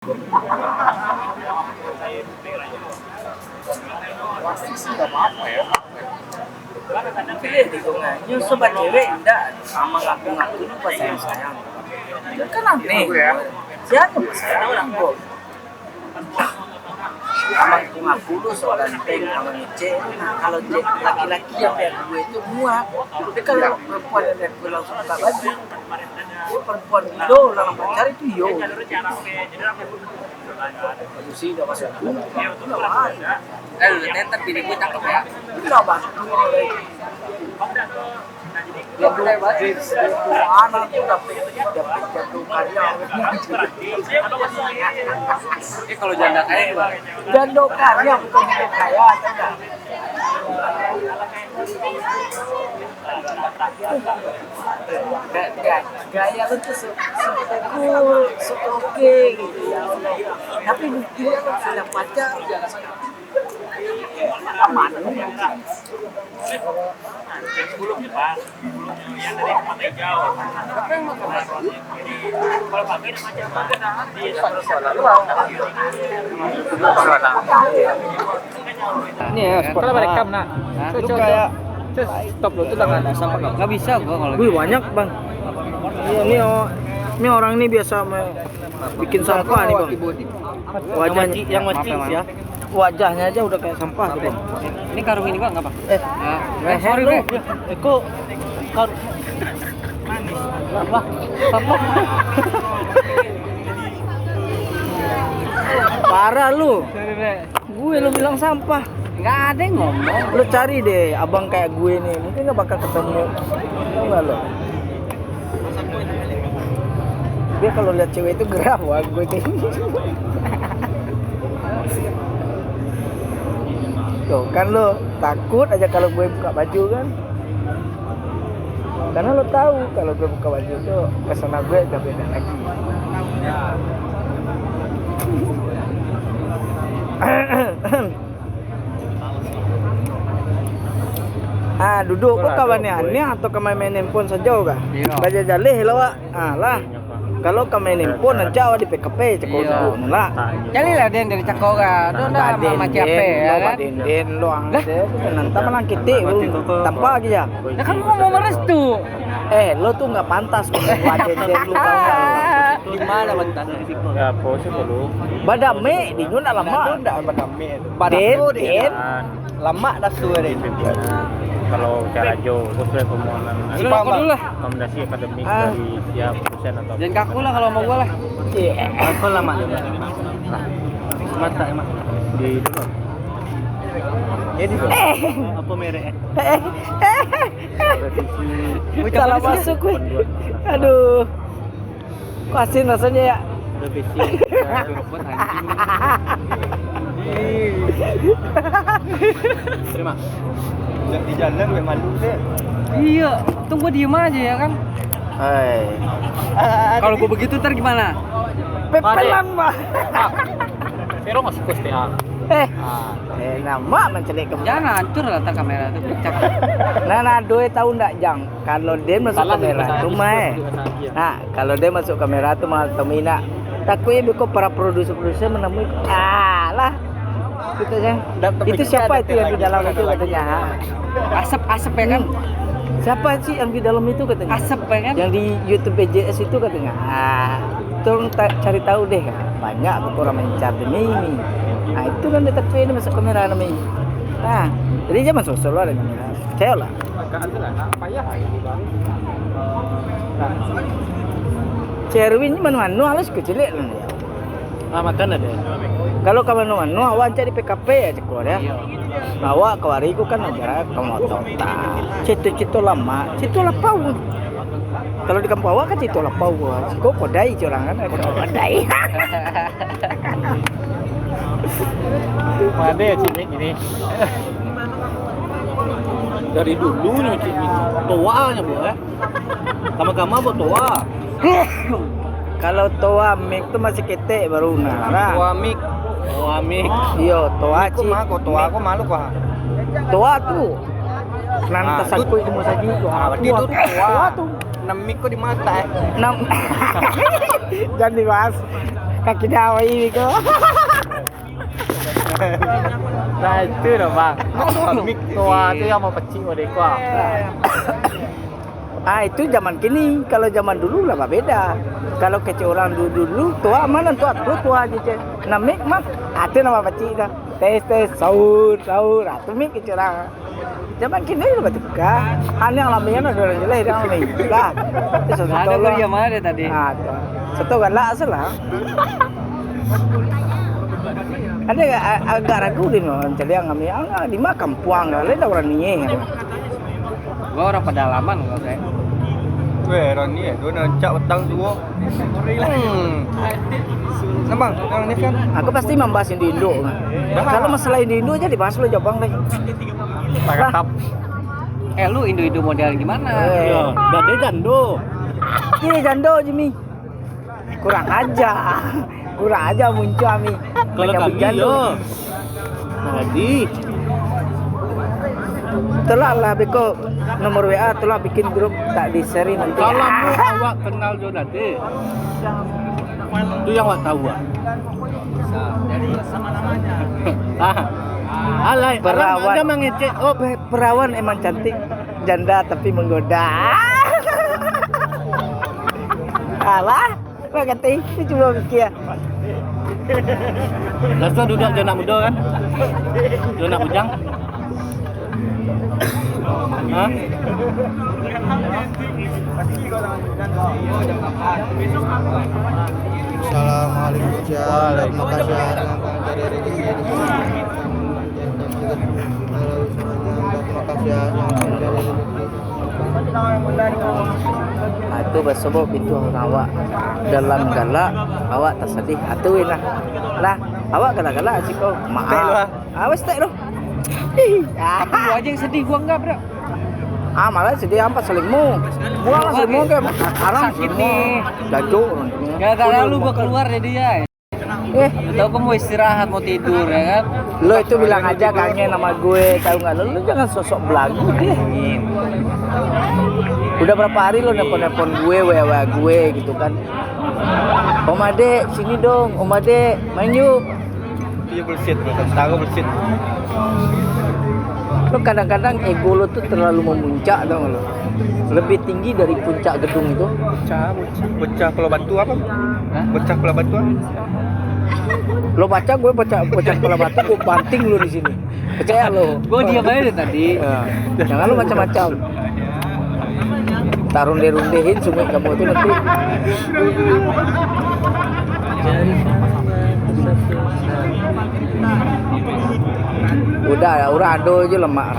Pasti sih nggak apa-apa ya. Pilih hitungannya sobat cewek enggak sama ngaku-ngaku itu pas sayang. Itu kan aneh. Siapa pas sayang kok? Sama ngaku lu soal ganteng sama ngecek. Nah, kalau cek laki-laki yang kayak gue itu muak. Tapi kalau perempuan yang kayak gue langsung buka baju. Perempuan itu dalam pacar itu yo. Itu sih udah masuk. Itu nggak ada. Tetap diri gue cakep ya. Nggak bantu oleh. Yang dulu anak tuh dapet jatuh karya. Kalau janda kaya gimana? Janda karya bukan janda kaya, enggak. Gaya lu tuh cool, oke gitu ya. Tapi buktinya kan sudah pacar, aman. Sebelumnya Pak, yang dari tempat hijau. Kalau pagi namanya di Ini ya, kalau merekam nak. Lu kayak stop lu tuh tangan sampah enggak bisa gua kalau. Wih, banyak, Bang. Iya, ini orang ini biasa bikin sampah nih, Bang. Wajahnya yang mati ya. Wajahnya aja udah kayak sampah gitu. Ini karung ini gua enggak apa? Sorry bro. Eko Apa? parah lu. Gue lu bilang sampah. Enggak ada yang ngomong. Lu cari deh abang kayak gue nih. Mungkin gak bakal ketemu. Tahu gak lu? Dia kalau lihat cewek itu geram wah gue kayak. Tuh kan lo takut aja kalau gue buka baju kan. Karena lo tahu kalau gue buka baju itu pesona gue udah beda lagi. Duduk kok kawannya aneh atau kami main handphone sejauh kah? Baca jalih lo wak. Lah. Kalau kami main handphone nanti awak di PKP cekol dulu lah. Jadi lah den dari Cakora. Itu udah sama capek ya kan. Den lo angde nanti malang kita tanpa aja ya. Ya kan gua mau merestu. Lo tuh nggak pantas buat den lu kan. Di mana mantan? Ya, pose dulu. Badame di nyunda lama. Den Lama dah suwe deh. Kalau cara jauh sesuai permohonan Dulu lah. rekomendasi akademik dari tiap dosen atau Jangan kaku lah kalau mau gua lah. Aku lama. mata emang di dulu. Jadi apa merek? Salah masuk gue. Aduh. Kok asin rasanya ya? Revisi. Buat anjing. Terima. Udah di jalan gue malu deh. Iya, tunggu diem aja ya kan. Kalau gua begitu ntar gimana? Pepelan mah. Pero masuk ke STA. Nama mencelik ke Jangan hancur lah ntar kamera tuh pecah. Nah, doi tahu ndak Jang? Kalau dia masuk kamera tuh mah. Nah, kalau dia masuk kamera tuh mah Tomina. Takutnya beko para produser menemui lah. Gitu ya. Itu siapa itu yang di dalam itu katanya? Asap ya kan? Siapa sih yang di dalam itu katanya? Asap ya kan? Yang di YouTube BJS itu katanya. Tolong cari tahu deh. Banyak tuh orang mencari ini. Nah, itu kan detak ini masuk kamera namanya. Nah, jadi jangan sosok lo ada kamera. Cewek lah. Cerwin manu halus kecilek lah. Makan ada. Kalau kamu manu awak cari PKP ya cekor ya. Awak kawariku kan acara kamu tota. Cito lama, cito lapau. Kalau di kampung awak kan cito lapau. Kok kodai curang kan? Kodai. Ada ya cimik ini. Dari dulu nyuci toanya bu ya. Kama-kama buat toa. Kalau toa mik tuh masih ketek baru nara. Toa mik. Iya, toa Aku mah kok toa aku malu kok. Toa tuh. Nanti aku itu mau saja Itu toa tuh. 6 mik kok di mata. Jangan dibahas. kaki dawa ini kok. Nah itu loh bang. Mik tua itu yang mau pecik odeko. Ah itu zaman kini, kalau zaman dulu lah beda. Kalau kecil orang dulu tua mana tua aja cek. Namik mak, ada nama pecik dah. Tes sahur, atau mik kecil orang. Zaman kini lu betul kah? Aneh alaminya ada orang jelek dia alami. Lah, itu Ada kerja mana tadi? Ada. Satu galak salah. Ada agak ragu di mana jadi yang kami di mana kampuang lain orang ni. Gua orang pedalaman gua kayak. Weh, orang ni dia nak cak petang tu. Nampak orang ni kan. Aku pasti membahas Indo. Kalau masalah Indo aja dibahas lo Jepang deh. Tetap. Lu Indo model gimana? Ya, dah dia jando. Ini jando Jimmy. Kurang aja muncul kami. Kalau kami yo. Tadi Telah lah beko nomor WA telah bikin grup tak di share nanti. kalau awak kenal Jonate. Itu yang awak tahu. Alay, Perawan. Dia mengecek. Oh, perawan emang cantik, janda tapi menggoda. Alah, apa kata itu cuma mikir. Langsung duduk jona muda kan? Jona bujang. Hah? Assalamualaikum terima kasih Itu bersebut pintu awak dalam galak awak tak sedih atuin lah awak galak-galak sih kau maaf awas tak loh. Tapi gua aja yang sedih, gua enggak, Bro. Malah sedih apa selingmu buang selingmu ke haram Sakit nih. gajo Gara-gara lu gua keluar dari dia. Tahu gua mau istirahat, mau tidur ya kan. lo itu bilang aja kangen nama gue tahu nggak lo jangan sosok belagu deh. Udah berapa hari lo nelpon gue wa gue gitu kan. Om Ade sini dong, Om Ade main yuk. Dia bullshit, tahu bullshit. Lo kadang-kadang ego lo tuh terlalu memuncak tau nggak lo. Lebih tinggi dari puncak gedung itu. Pecah kepala batu apa? Pecah kepala batu. Lo baca gue pecah kepala batu gue banting lo di sini. Percaya lo. Gua diam aja dari tadi. Ya. Jangan lo macam-macam. Tak runde-rundehin sungai kamu itu nanti. Udah ado aja lemak.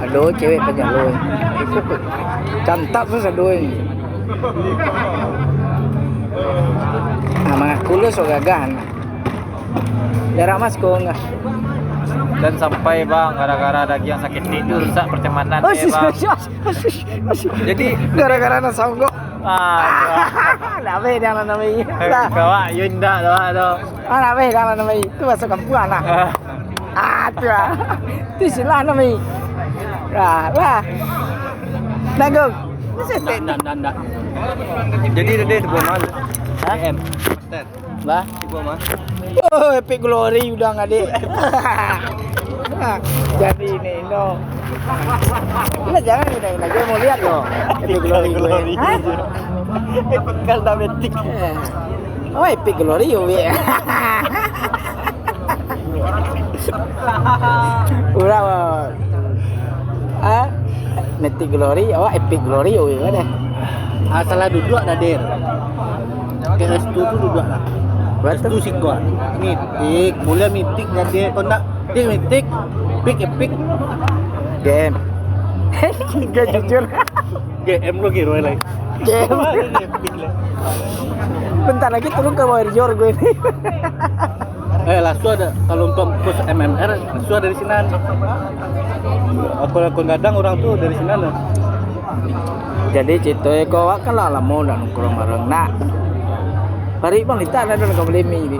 Ado cewek penyalur. Cantak tuh sadoin. Mengaku lu so gagahan. Jarak mas kok enggak. Dan sampai bang, gara-gara ada yang sakit tidur, rusak pertemanan Oh, ya bang. Jadi gara-gara nasa songgok. Nabe dia namanya. Kawa Yunda doa. Nabe dia namanya. Itu bahasa kampungan lah. Tuh. Itu silah namanya. Lah. Nanggung. Ndak. Jadi dia sebuah mana? DM. Master. Lah. Sebuah mana? Oh, Epic Glory udah nggak deh. Jadi ini no. Lah jangan udah gue mau lihat loh. Epic Glory. Hah? Epic Kaldametik. Oh, Epic Glory yo. Udah. Mythic Glory, Epic Glory yo deh. Salah duduk ada der. Kayak itu tuh duduk lah. Berarti itu sih gua. Mitik, mulai mitik jadi kau nak dia mitik, epic. Game. Gak jujur. GM lo kira lagi. Game. Bentar lagi turun ke Warrior gue ini. Langsung ada kalau untuk kurs MMR langsung dari sini. Aku kadang orang tuh dari sini. Jadi citoy kau kan lah lama dan nongkrong bareng nak. Hari bang kita ada dalam akademi ini.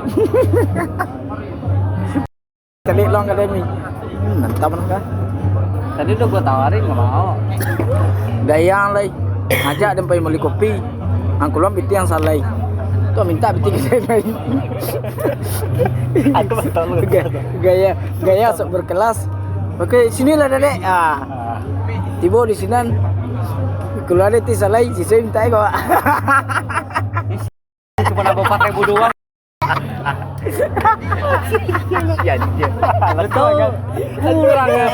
Tadi long akademi. Mantap kan? Tadi udah gua tawarin nggak mau. Dayang lagi. Ajak dia pergi beli kopi. Angkulan itu yang salah. tuh minta bitik saya main. Gaya sok berkelas. Oke, sinilah Dedek. Tiba di sinan. Keluar itu salah si saya minta kok. Cuma nambah 4.000 doang. Betul. Kurang ya.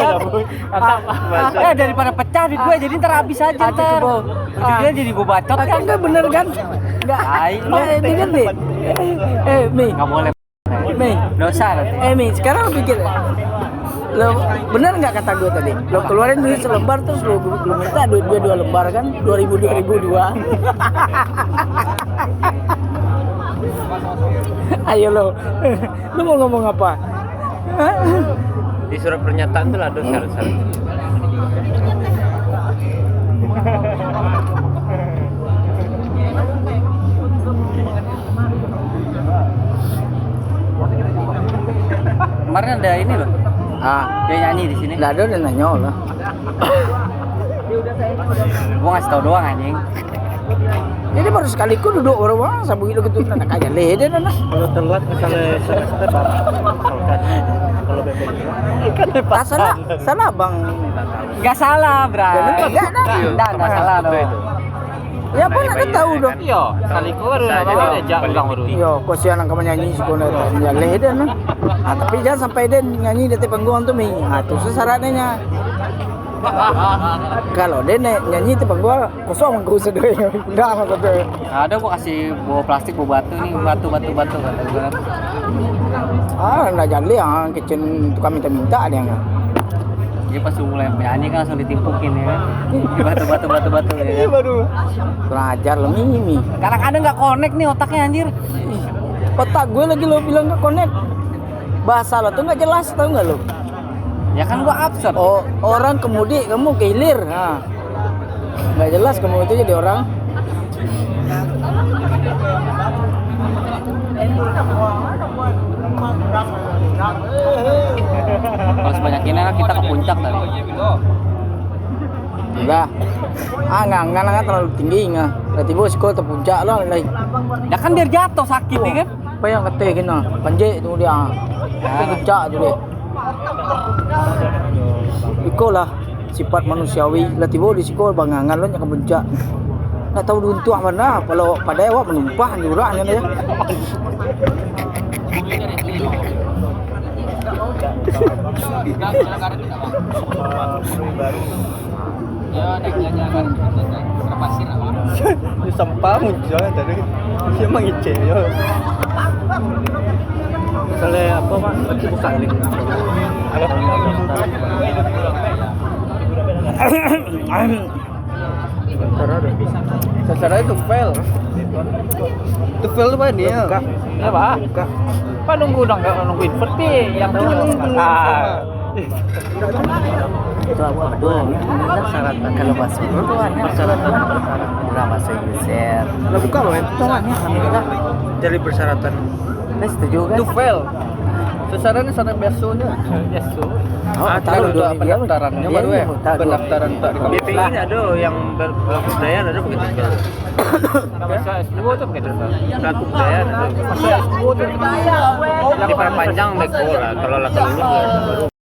Daripada pecah duit gue jadi ntar habis aja ntar. Dia jadi gue bacot kan. Enggak bener kan? Enggak. Ini kan nih. Mi. Enggak boleh. Mi. Dosa nanti. Mi, sekarang pikir. Lo bener nggak kata gue tadi? Lo keluarin duit selembar terus lo minta duit gue 2 lembar kan? 2002. Ayo lo mau ngomong apa? Di surat pernyataan tuh ada syarat-syarat. Kemarin ada ini loh. Dia nyanyi di sini. Nggak ada udah nanya lah. Gua ngasih tau doang anjing. Jadi baru sekali ku duduk orang sabu gitu gitu nak kayak lede dan Kalau telat misalnya semester kalau bebek salah bang. Enggak salah, Bray. Enggak masalah dong. Ya apa nak tahu dong. Iya, kali ku baru diajak ulang baru. Yo, kasihan ang nyanyi si kono ya lede nah. Tapi jangan sampai dia nyanyi di panggung tuh mi. Tuh syaratnya. Kalau dia nyanyi di panggung kosong aku sedih. Udah sama sedih. Ada gua kasih bawa plastik, bawa batu nih, batu kata gua. Nggak jadi kitchen tukang minta dia nggak. Jadi pas mulai nyanyi kan langsung ditimpukin ya kan. Batu ya. Baru. Kurang ajar lo mi. Kadang-kadang nggak connect nih otaknya anjir. Otak gue lagi lo bilang nggak connect. Bahasa lo tuh nggak jelas tau nggak lo? Ya kan gua absurd. Oh, orang kemudi kamu kehilir. Nggak jelas kamu itu jadi orang. Kalau sebanyak ini kita ke puncak tadi. Enggak. Enggak terlalu tinggi enggak. Berarti bos sekolah ke puncak lah lagi. Ya kan biar jatuh sakit ya kan. Apa yang kata gini? Panjang itu dia. Ke puncak tu dia. Ikolah sifat manusiawi. Lah tiba di sekolah bangangan lo ke puncak. Nggak tahu duntuh mana. Kalau pada awak menumpah jurang ya. Di sampah muncul tadi. Dia mengice ya. Misalnya apa Pak? Lagi buka link. Sasaran itu fail. Itu fail tuh apa dia? Apa? Apa nunggu invert nih yang Itu aduh, syarat kalau masuk itu hanya persyaratan udah masuk user. Lah buka loh itu. Itu hanya alhamdulillah. Jadi persyaratan. Saya setuju kan? Itu fail. Sasarannya syarat biasanya. Oh, tahu untuk pendaftarannya baru ya. Pendaftaran tak di BPI ini ada yang berbudaya ada begitu. Masa S2 tuh begitu. Satu budaya ada. Masa S2 tuh diperpanjang baik bola kalau lagi dulu baru